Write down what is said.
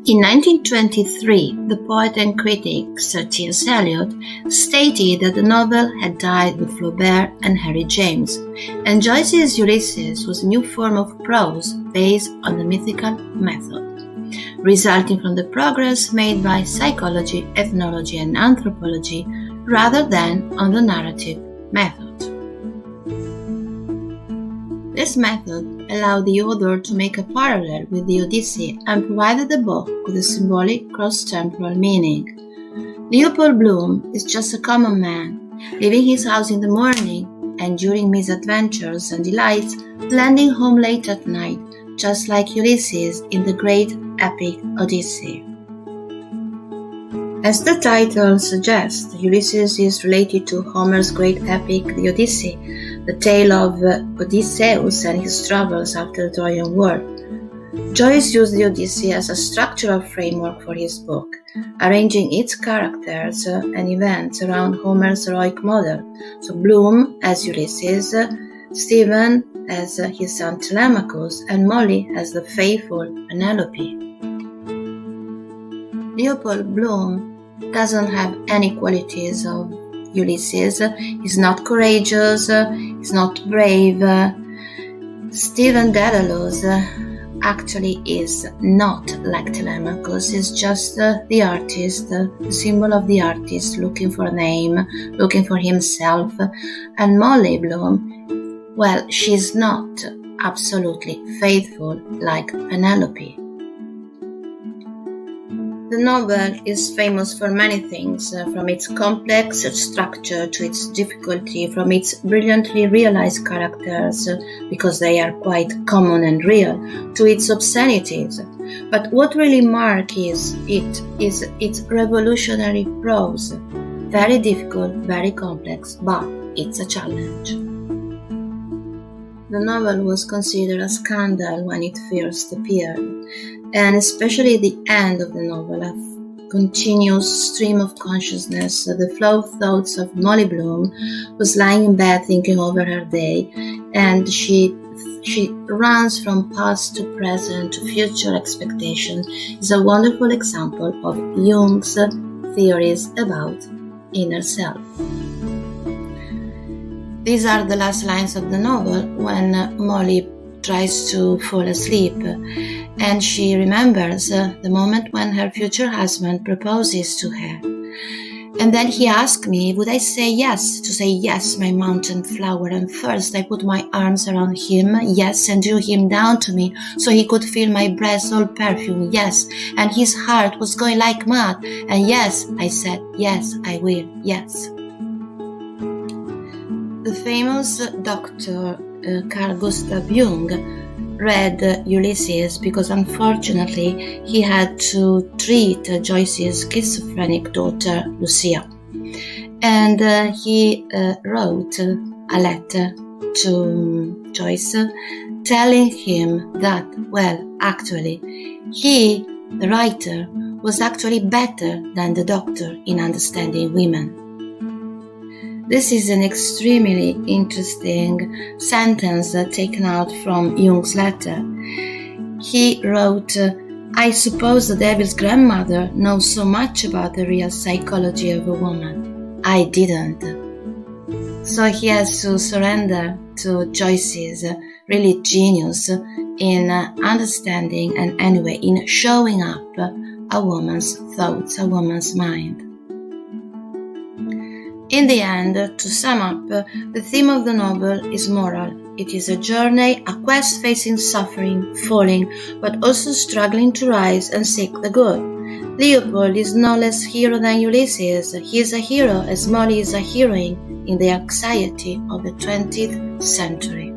In 1923, the poet and critic Sir T.S. Eliot stated that the novel had died with Flaubert and Harry James, and Joyce's Ulysses was a new form of prose based on the mythical method, resulting from the progress made by psychology, ethnology, and anthropology rather than on the narrative method. This method allowed the author to make a parallel with the Odyssey and provided the book with a symbolic cross-temporal meaning. Leopold Bloom is just a common man, leaving his house in the morning and during misadventures and delights, landing home late at night, just like Ulysses in the great epic Odyssey. As the title suggests, Ulysses is related to Homer's great epic, the Odyssey, the tale of Odysseus and his travels after the Trojan War. Joyce used the Odyssey as a structural framework for his book, arranging its characters and events around Homer's heroic model. So Bloom as Ulysses, Stephen as his son Telemachus, and Molly as the faithful Penelope. Leopold Bloom doesn't have any qualities of Ulysses. He's not courageous, he's not brave. Stephen Dedalus actually is not like Telemachus. He's just the artist, the symbol of the artist, looking for a name, looking for himself. And Molly Bloom, well, she's not absolutely faithful like Penelope. The novel is famous for many things, from its complex structure to its difficulty, from its brilliantly realized characters, because they are quite common and real, to its obscenities. But what really marks it is its revolutionary prose. Very difficult, very complex, but it's a challenge. The novel was considered a scandal when it first appeared, and especially the end of the novel, a continuous stream of consciousness, the flow of thoughts of Molly Bloom was lying in bed thinking over her day, and she runs from past to present to future expectation, is a wonderful example of Jung's theories about inner self. These are the last lines of the novel when Molly tries to fall asleep, and she remembers the moment when her future husband proposes to her. And then he asked me, would I say yes, to say yes, my mountain flower, and first I put my arms around him, yes, and drew him down to me so he could feel my breath all perfume, yes, and his heart was going like mad, and yes, I said, yes, I will, yes. The famous doctor Carl Gustav Jung read Ulysses because unfortunately he had to treat Joyce's schizophrenic daughter Lucia, and he wrote a letter to Joyce telling him that, well, actually he, the writer, was actually better than the doctor in understanding women. This is an extremely interesting sentence taken out from Jung's letter. He wrote, I suppose the devil's grandmother knows so much about the real psychology of a woman. I didn't. So he has to surrender to Joyce's really genius in understanding and anyway in showing up a woman's thoughts, a woman's mind. In the end, to sum up, the theme of the novel is moral. It is a journey, a quest facing suffering, falling, but also struggling to rise and seek the good. Leopold is no less hero than Ulysses. He is a hero as Molly is a heroine in the anxiety of the 20th century.